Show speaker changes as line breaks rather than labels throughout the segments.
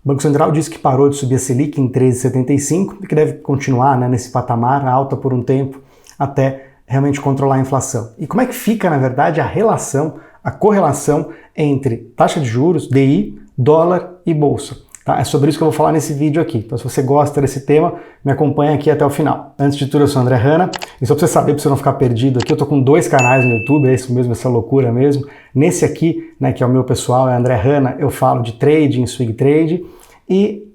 Banco Central disse que parou de subir a Selic em 13,75 e que deve continuar, né, nesse patamar alta por um tempo até realmente controlar a inflação. E como é que fica, na verdade, a correlação entre taxa de juros, DI, dólar e bolsa? Tá? É sobre isso que eu vou falar nesse vídeo aqui. Então, se você gosta desse tema, me acompanha aqui até o final. Antes de tudo, eu sou o André Hanna, e só para você saber, para você não ficar perdido aqui, eu tô com 2 canais no YouTube, é isso mesmo, essa loucura mesmo. Nesse aqui, né, que é o meu pessoal, é André Hanna, eu falo de trading, swing trade, e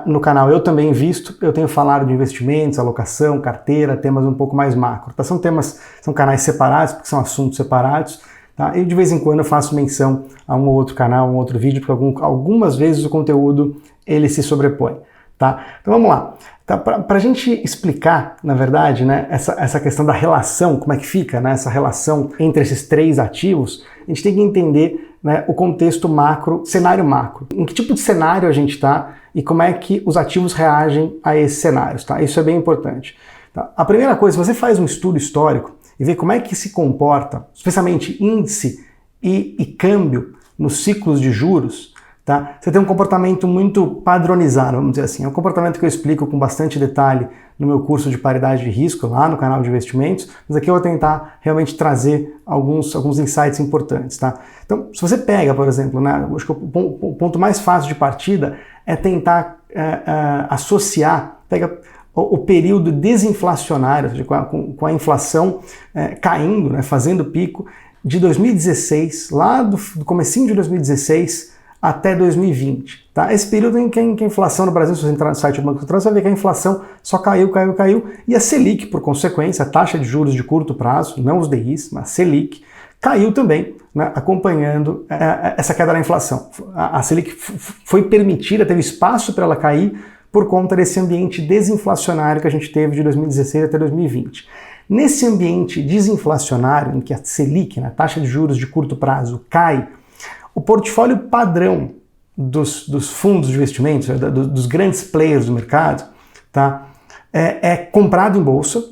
no canal Eu Também Invisto, eu tenho falado de investimentos, alocação, carteira, temas um pouco mais macro. Tá? São canais separados, porque são assuntos separados, tá? E de vez em quando eu faço menção a um ou outro canal, um outro vídeo, porque algumas vezes o conteúdo ele se sobrepõe. Tá? Então vamos lá. Tá? Para a gente explicar, na verdade, né, essa questão da relação, como é que fica, né, essa relação entre esses 3 ativos, a gente tem que entender, né, o contexto macro, cenário macro. Em que tipo de cenário a gente está e como é que os ativos reagem a esses cenários. Tá? Isso é bem importante. Tá? A primeira coisa, se você faz um estudo histórico e vê como é que se comporta, especialmente índice e câmbio nos ciclos de juros, tá? Você tem um comportamento muito padronizado, vamos dizer assim. É um comportamento que eu explico com bastante detalhe no meu curso de paridade de risco, lá no canal de investimentos, mas aqui eu vou tentar realmente trazer alguns insights importantes. Tá? Então, se você pega, por exemplo, né, acho que o ponto mais fácil de partida é tentar associar, pega o período desinflacionário, ou seja, com a inflação caindo, né, fazendo pico, de 2016, lá do comecinho de 2016, até 2020. Tá? Esse período em que a inflação no Brasil, se você entrar no site do Banco Central, você vai ver que a inflação só caiu, e a Selic, por consequência, a taxa de juros de curto prazo, não os DIs, mas a Selic, caiu também, né, acompanhando essa queda da inflação. A Selic foi permitida, teve espaço para ela cair por conta desse ambiente desinflacionário que a gente teve de 2016 até 2020. Nesse ambiente desinflacionário, em que a Selic, né, a taxa de juros de curto prazo, cai, o portfólio padrão dos fundos de investimentos, dos grandes players do mercado, tá, é comprado em bolsa,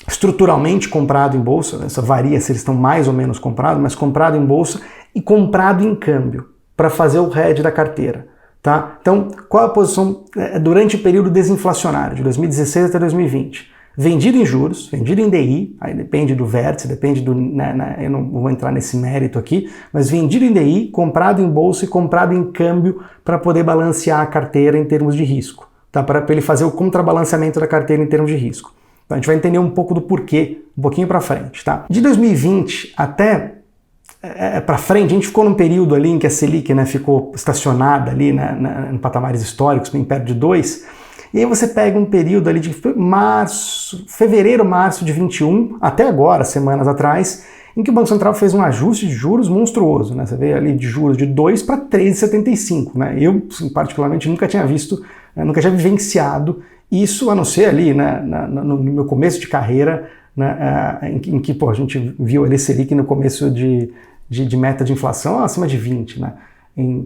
estruturalmente comprado em bolsa, essa varia se eles estão mais ou menos comprados, mas comprado em bolsa e comprado em câmbio, para fazer o hedge da carteira. Tá? Então, qual a posição durante o período desinflacionário, de 2016 até 2020? Vendido em juros, vendido em DI, aí depende do vértice, depende do... eu não vou entrar nesse mérito aqui, mas vendido em DI, comprado em bolsa e comprado em câmbio para poder balancear a carteira em termos de risco, tá? Para ele fazer o contrabalanceamento da carteira em termos de risco. Então a gente vai entender um pouco do porquê, um pouquinho para frente. Tá? De 2020 até para frente, a gente ficou num período ali em que a Selic, né, ficou estacionada ali em patamares históricos, em perto de 2%. E aí você pega um período ali de fevereiro, março de 21, até agora, semanas atrás, em que o Banco Central fez um ajuste de juros monstruoso, né? Você vê ali de juros de 2 para 13,75, né? Eu, particularmente, nunca tinha visto, nunca tinha vivenciado isso, a não ser ali, né, no meu começo de carreira, né, em que a gente viu ali Selic no começo de meta de inflação acima de 20, né?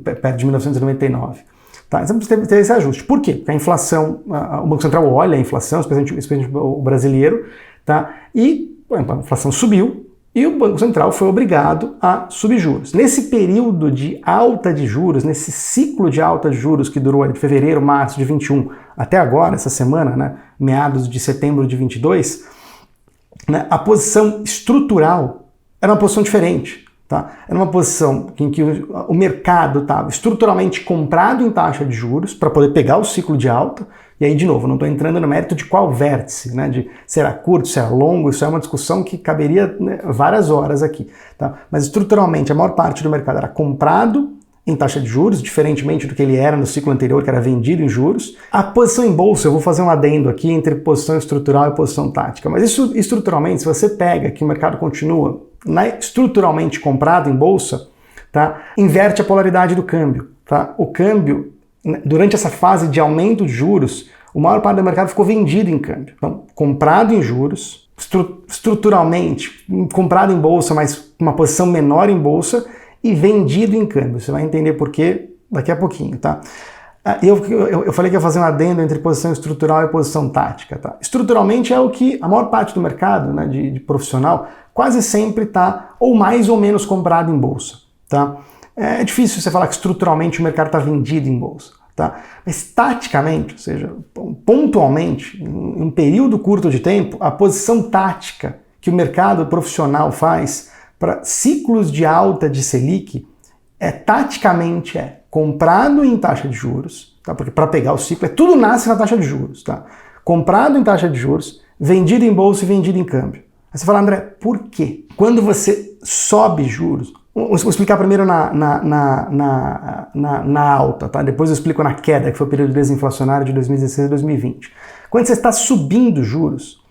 Perto de 1999. Tá, então teve esse ajuste. Por quê? Porque a inflação, o Banco Central olha a inflação, especialmente o brasileiro, tá? E a inflação subiu e o Banco Central foi obrigado a subir juros. Nesse período de alta de juros, nesse ciclo de alta de juros que durou de fevereiro, março de 21 até agora, essa semana, né, meados de setembro de 22, né, a posição estrutural era uma posição diferente. Tá? Era uma posição em que o mercado estava estruturalmente comprado em taxa de juros para poder pegar o ciclo de alta, e aí, de novo, não estou entrando no mérito de qual vértice, né? De se era curto, se era longo, isso é uma discussão que caberia, né, várias horas aqui. Tá? Mas estruturalmente a maior parte do mercado era comprado em taxa de juros, diferentemente do que ele era no ciclo anterior, que era vendido em juros. A posição em bolsa, eu vou fazer um adendo aqui entre posição estrutural e posição tática, mas isso estruturalmente, se você pega que o mercado continua estruturalmente comprado em bolsa, tá, inverte a polaridade do câmbio. Tá? O câmbio, durante essa fase de aumento de juros, a maior parte do mercado ficou vendido em câmbio. Então, comprado em juros, estruturalmente comprado em bolsa, mas uma posição menor em bolsa, e vendido em câmbio. Você vai entender por quê daqui a pouquinho. Tá? Eu falei que ia fazer um adendo entre posição estrutural e posição tática. Tá? Estruturalmente é o que a maior parte do mercado, né, de profissional quase sempre está ou mais ou menos comprado em bolsa. Tá? É difícil você falar que estruturalmente o mercado está vendido em bolsa. Tá? Mas taticamente, ou seja, pontualmente, em um período curto de tempo, a posição tática que o mercado profissional faz para ciclos de alta de Selic taticamente comprado em taxa de juros, tá? Porque para pegar o ciclo, tudo nasce na taxa de juros. Tá? Comprado em taxa de juros, vendido em bolsa e vendido em câmbio. Aí você fala, André, por quê? Quando você sobe juros, vou explicar primeiro na alta, tá? Depois eu explico na queda, que foi o período desinflacionário de 2016 a 2020. Quando você está subindo juros,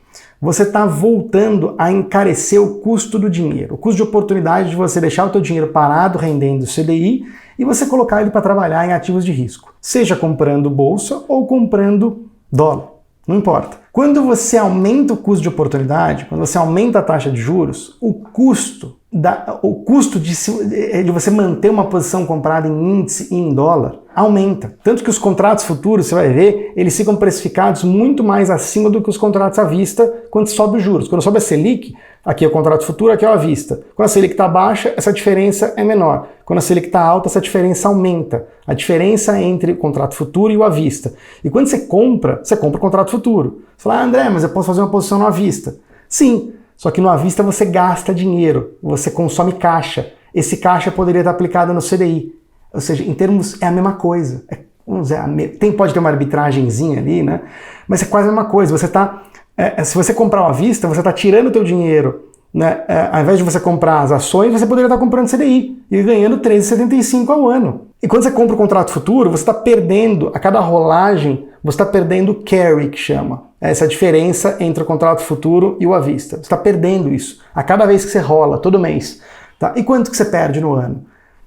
você está voltando a encarecer o custo do dinheiro, o custo de oportunidade de você deixar o teu dinheiro parado rendendo CDI e você colocar ele para trabalhar em ativos de risco, seja comprando bolsa ou comprando dólar, não importa. Quando você aumenta o custo de oportunidade, quando você aumenta a taxa de juros, o custo de você manter uma posição comprada em índice e em dólar aumenta. Tanto que os contratos futuros, você vai ver, eles ficam precificados muito mais acima do que os contratos à vista quando sobe os juros. Quando sobe a Selic, aqui é o contrato futuro, aqui é o à vista. Quando a Selic está baixa, essa diferença é menor. Quando a Selic está alta, essa diferença aumenta. A diferença entre o contrato futuro e o à vista. E quando você compra o contrato futuro. Você fala, André, mas eu posso fazer uma posição no à vista. Sim, só que no à vista você gasta dinheiro, você consome caixa. Esse caixa poderia estar aplicado no CDI. Ou seja, em termos, é a mesma coisa. Vamos dizer, pode ter uma arbitragenzinha ali, né? Mas é quase a mesma coisa. Você se você comprar à vista, você está tirando o teu dinheiro, né? Ao invés de você comprar as ações, você poderia estar comprando CDI e ganhando 13,75 ao ano. E quando você compra o contrato futuro, você está perdendo, a cada rolagem, você está perdendo o carry, que chama. Essa diferença entre o contrato futuro e o à vista. Você está perdendo isso a cada vez que você rola, todo mês. Tá? E quanto que você perde no ano?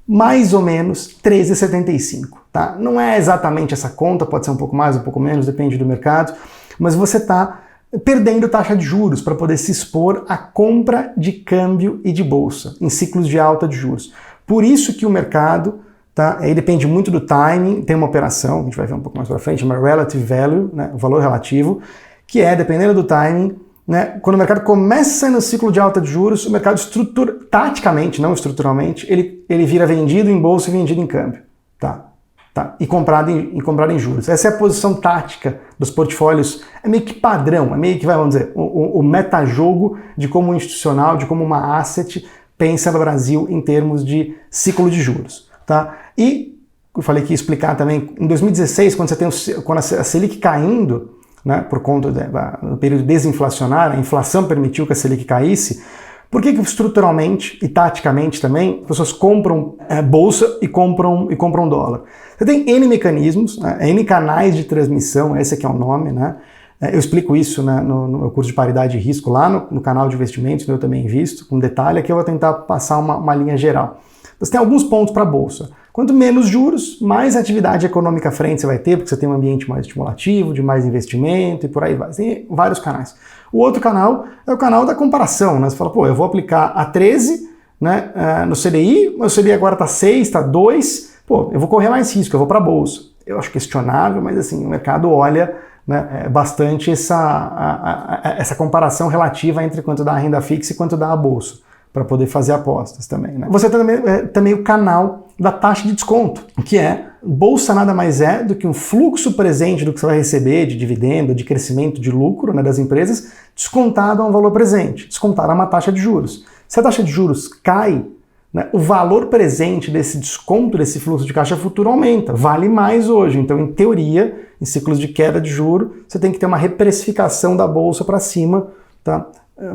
Mais ou menos 13,75. Tá? Não é exatamente essa conta, pode ser um pouco mais, um pouco menos, depende do mercado, mas você está perdendo taxa de juros para poder se expor à compra de câmbio e de bolsa em ciclos de alta de juros. Por isso que o mercado, tá, aí depende muito do timing, tem uma operação, a gente vai ver um pouco mais para frente, chama Relative Value, né, o valor relativo, que dependendo do timing, né, quando o mercado começa no ciclo de alta de juros, o mercado taticamente, não estruturalmente, ele vira vendido em bolsa e vendido em câmbio. Tá? E comprado em juros. Essa é a posição tática dos portfólios, é meio que padrão, é meio que, vamos dizer, o metajogo de como um institucional, de como uma asset pensa no Brasil em termos de ciclo de juros. Tá? E eu falei que ia explicar também, em 2016, quando a Selic caindo, né, por conta do período desinflacionário, a inflação permitiu que a Selic caísse. Por que estruturalmente e taticamente também as pessoas compram bolsa e compram dólar? Você tem N mecanismos, né, N canais de transmissão, esse aqui é o nome, né? Eu explico isso, né, no meu curso de paridade e risco lá no canal de investimentos, eu também invisto, com detalhe, aqui eu vou tentar passar uma linha geral. Você tem alguns pontos para a bolsa. Quanto menos juros, mais atividade econômica à frente você vai ter, porque você tem um ambiente mais estimulativo, de mais investimento e por aí vai. Tem vários canais. O outro canal é o canal da comparação, né? Você fala, eu vou aplicar a 13, né, no CDI, mas o CDI agora está 6, está 2, eu vou correr mais risco, eu vou para a bolsa. Eu acho questionável, mas assim, o mercado olha, né, bastante essa comparação relativa entre quanto dá a renda fixa e quanto dá a bolsa, para poder fazer apostas também. Né? Você tem também o canal da taxa de desconto, que bolsa nada mais é do que um fluxo presente do que você vai receber de dividendo, de crescimento, de lucro, né, das empresas, descontado a um valor presente, descontado a uma taxa de juros. Se a taxa de juros cai, né, o valor presente desse desconto, desse fluxo de caixa futuro aumenta, vale mais hoje. Então, em teoria, em ciclos de queda de juro, você tem que ter uma reprecificação da bolsa para cima, tá?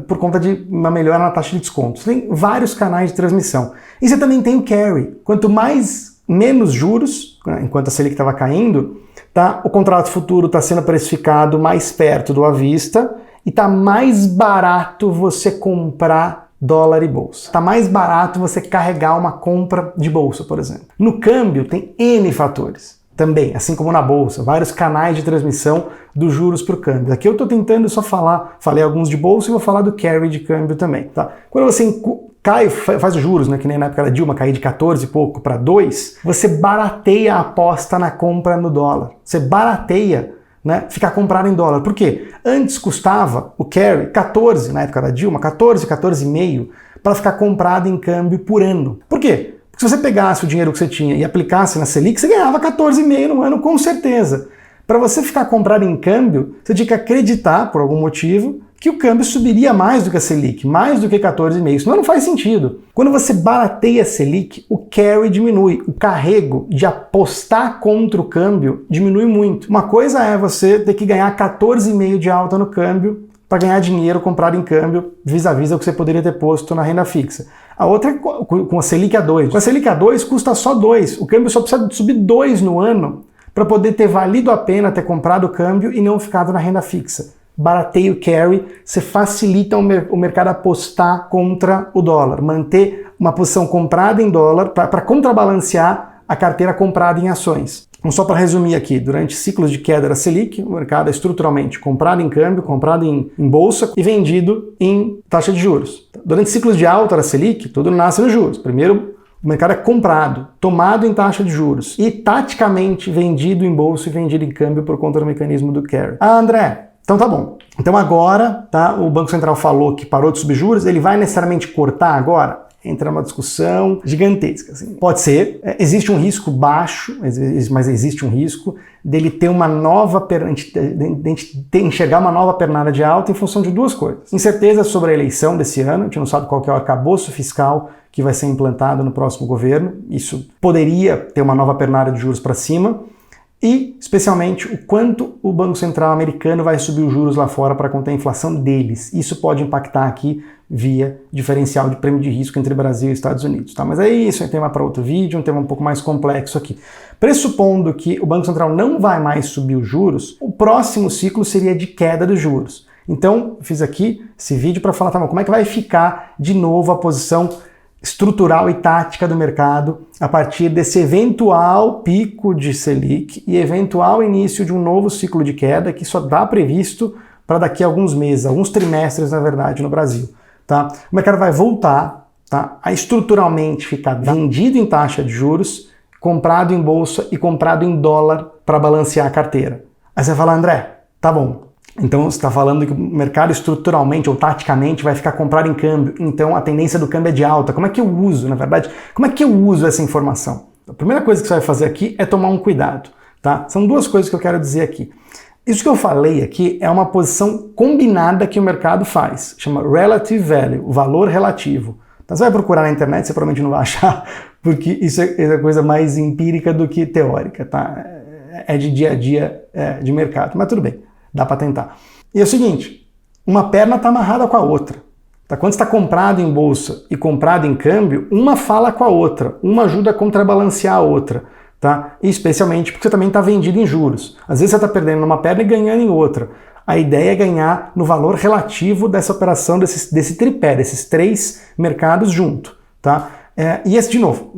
Por conta de uma melhora na taxa de desconto. Você tem vários canais de transmissão. E você também tem o carry. Quanto menos juros, né, enquanto a Selic estava caindo, tá, o contrato futuro está sendo precificado mais perto do à vista e está mais barato você comprar dólar e bolsa. Está mais barato você carregar uma compra de bolsa, por exemplo. No câmbio tem N fatores. Também, assim como na bolsa, vários canais de transmissão dos juros para o câmbio. Aqui eu estou tentando só falei alguns de bolsa e vou falar do carry de câmbio também. Tá? Quando você faz os juros, né, que nem na época da Dilma, cair de 14 e pouco para 2, você barateia a aposta na compra no dólar. Você barateia, né, ficar comprado em dólar. Por quê? Antes custava o carry 14, na época da Dilma, 14,5 para ficar comprado em câmbio por ano. Por quê? Se você pegasse o dinheiro que você tinha e aplicasse na Selic, você ganhava 14,5% no ano, com certeza. Para você ficar comprado em câmbio, você tinha que acreditar, por algum motivo, que o câmbio subiria mais do que a Selic, mais do que 14,5%. Isso não faz sentido. Quando você barateia a Selic, o carry diminui. O carrego de apostar contra o câmbio diminui muito. Uma coisa é você ter que ganhar 14,5% de alta no câmbio para ganhar dinheiro comprado em câmbio vis-à-vis o que você poderia ter posto na renda fixa. A outra é com a Selic a 2. Com a Selic a 2 custa só 2. O câmbio só precisa subir 2 no ano para poder ter valido a pena ter comprado o câmbio e não ficado na renda fixa. Barateia o carry, você facilita o mercado apostar contra o dólar, manter uma posição comprada em dólar para contrabalancear a carteira comprada em ações. Então, só para resumir aqui, durante ciclos de queda da Selic, o mercado é estruturalmente comprado em câmbio, comprado em bolsa e vendido em taxa de juros. Durante ciclos de alta da Selic, tudo nasce nos juros. Primeiro, o mercado é comprado, tomado em taxa de juros e taticamente vendido em bolsa e vendido em câmbio por conta do mecanismo do carry. Ah, André, então tá bom. Então agora, tá, o Banco Central falou que parou de subir juros, ele vai necessariamente cortar agora? Entra numa discussão gigantesca. Assim. Pode ser, existe um risco baixo, mas existe um risco dele ter uma nova enxergar uma nova pernada de alta em função de duas coisas. Incerteza sobre a eleição desse ano, a gente não sabe qual que é o arcabouço fiscal que vai ser implantado no próximo governo, isso poderia ter uma nova pernada de juros para cima, e, especialmente, o quanto o Banco Central americano vai subir os juros lá fora para conter a inflação deles. Isso pode impactar aqui via diferencial de prêmio de risco entre Brasil e Estados Unidos. Tá? Mas é isso, é tema para outro vídeo, um tema um pouco mais complexo aqui. Pressupondo que o Banco Central não vai mais subir os juros, o próximo ciclo seria de queda dos juros. Então, fiz aqui esse vídeo para falar, tá bom, como é que vai ficar de novo a posição estrutural e tática do mercado a partir desse eventual pico de Selic e eventual início de um novo ciclo de queda que só dá previsto para daqui a alguns meses, alguns trimestres, na verdade, no Brasil. Tá? O mercado vai voltar, tá, a estruturalmente ficar vendido em taxa de juros, comprado em bolsa e comprado em dólar para balancear a carteira. Aí você fala, André, tá bom. Então você está falando que o mercado estruturalmente ou taticamente vai ficar comprado em câmbio, então a tendência do câmbio é de alta. Como é que eu uso, na verdade, como é que eu uso essa informação? A primeira coisa que você vai fazer aqui é tomar um cuidado, tá? São duas coisas que eu quero dizer aqui. Isso que eu falei aqui é uma posição combinada que o mercado faz, chama Relative Value, o valor relativo. Então você vai procurar na internet, você provavelmente não vai achar, porque isso é coisa mais empírica do que teórica, tá? É de dia a dia de mercado, mas tudo bem. Dá para tentar. E é o seguinte, uma perna está amarrada com a outra. Tá? Quando está comprado em bolsa e comprado em câmbio, uma fala com a outra, uma ajuda a contrabalancear a outra. Tá? E especialmente porque você também está vendido em juros. Às vezes você está perdendo numa perna e ganhando em outra. A ideia é ganhar no valor relativo dessa operação, desse tripé, desses três mercados junto. Tá? E esse, de novo,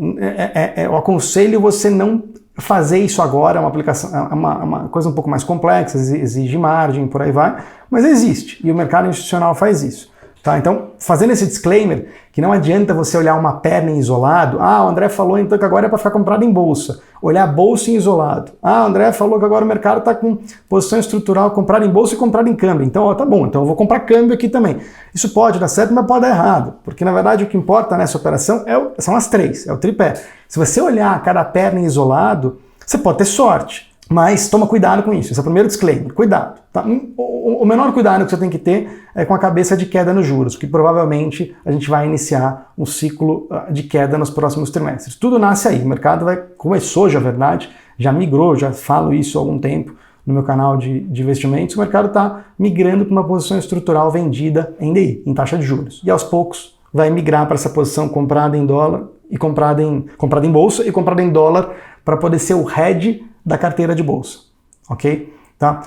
eu aconselho você não fazer isso agora, é uma aplicação, é uma coisa um pouco mais complexa, exige margem, por aí vai, mas existe, e o mercado institucional faz isso. Tá? Então, fazendo esse disclaimer, que não adianta você olhar uma perna em isolado, o André falou então que agora é para ficar comprado em bolsa, olhar a bolsa em isolado, o André falou que agora o mercado está com posição estrutural comprado em bolsa e comprado em câmbio, então tá bom, então eu vou comprar câmbio aqui também. Isso pode dar certo, mas pode dar errado, porque na verdade o que importa nessa operação são as três, é o tripé. Se você olhar cada perna em isolado, você pode ter sorte, mas toma cuidado com isso. Esse é o primeiro disclaimer. Cuidado. Tá? O menor cuidado que você tem que ter é com a cabeça de queda nos juros, que provavelmente a gente vai iniciar um ciclo de queda nos próximos trimestres. Tudo nasce aí. O mercado começou já, verdade, já migrou, já falo isso há algum tempo no meu canal de investimentos. O mercado está migrando para uma posição estrutural vendida em DI, em taxa de juros. E aos poucos vai migrar para essa posição comprada em dólar e comprada em bolsa e comprada em dólar para poder ser o hedge da carteira de bolsa, ok? Tá?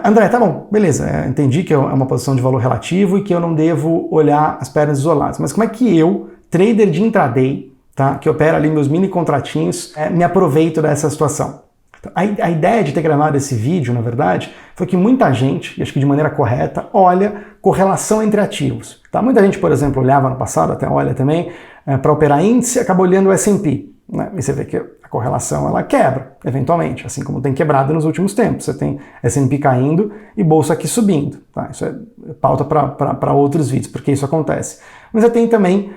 André, tá bom, beleza, entendi que é uma posição de valor relativo e que eu não devo olhar as pernas isoladas, mas como é que eu, trader de intraday, tá, que opera ali meus mini contratinhos, me aproveito dessa situação? Então, a ideia de ter gravado esse vídeo, na verdade, foi que muita gente, e acho que de maneira correta, olha correlação entre ativos. Tá? Muita gente, por exemplo, olhava no passado, até olha também, para operar índice, acaba olhando o S&P. Né? E você vê que a correlação ela quebra, eventualmente, assim como tem quebrado nos últimos tempos. Você tem S&P caindo e bolsa aqui subindo. Tá? Isso é pauta para outros vídeos, porque isso acontece. Mas você tem também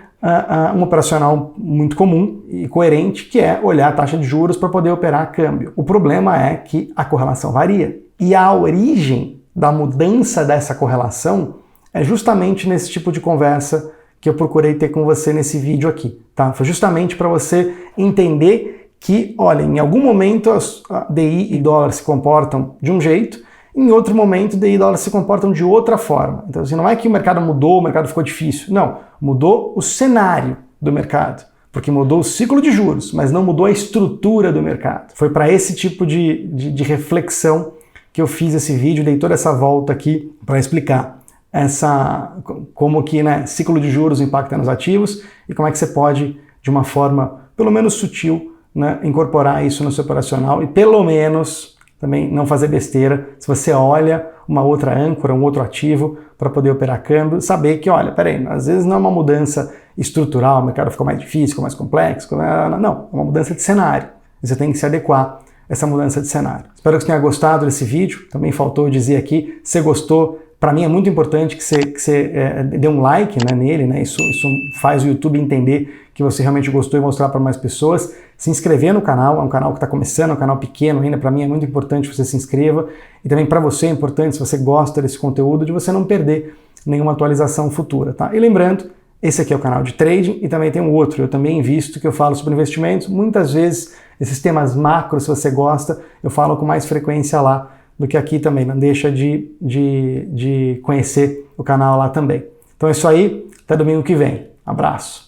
um operacional muito comum e coerente, que é olhar a taxa de juros para poder operar câmbio. O problema é que a correlação varia. E a origem da mudança dessa correlação é justamente nesse tipo de conversa que eu procurei ter com você nesse vídeo aqui, tá? Foi justamente para você entender que, olha, em algum momento a DI e dólar se comportam de um jeito, em outro momento DI e dólar se comportam de outra forma. Então, assim, não é que o mercado mudou, o mercado ficou difícil. Não, mudou o cenário do mercado, porque mudou o ciclo de juros, mas não mudou a estrutura do mercado. Foi para esse tipo de reflexão que eu fiz esse vídeo, dei toda essa volta aqui para explicar como que, né, ciclo de juros impacta nos ativos e como é que você pode, de uma forma pelo menos sutil, né, incorporar isso no seu operacional e pelo menos também não fazer besteira se você olha uma outra âncora, um outro ativo para poder operar câmbio, saber que, olha, peraí, às vezes não é uma mudança estrutural, o mercado ficou mais difícil, ficou mais complexo, não, é uma mudança de cenário. E você tem que se adequar a essa mudança de cenário. Espero que você tenha gostado desse vídeo, também faltou dizer aqui, se gostou, para mim é muito importante que você dê um like, né, nele, né? Isso faz o YouTube entender que você realmente gostou e mostrar para mais pessoas. Se inscrever no canal, é um canal que está começando, é um canal pequeno ainda, para mim é muito importante que você se inscreva. E também para você é importante, se você gosta desse conteúdo, de você não perder nenhuma atualização futura, tá? E lembrando, esse aqui é o canal de trading e também tem um outro, eu também invisto, que eu falo sobre investimentos. Muitas vezes, esses temas macros, se você gosta, eu falo com mais frequência lá do que aqui também. Não deixa de conhecer o canal lá também. Então é isso aí, até domingo que vem. Abraço!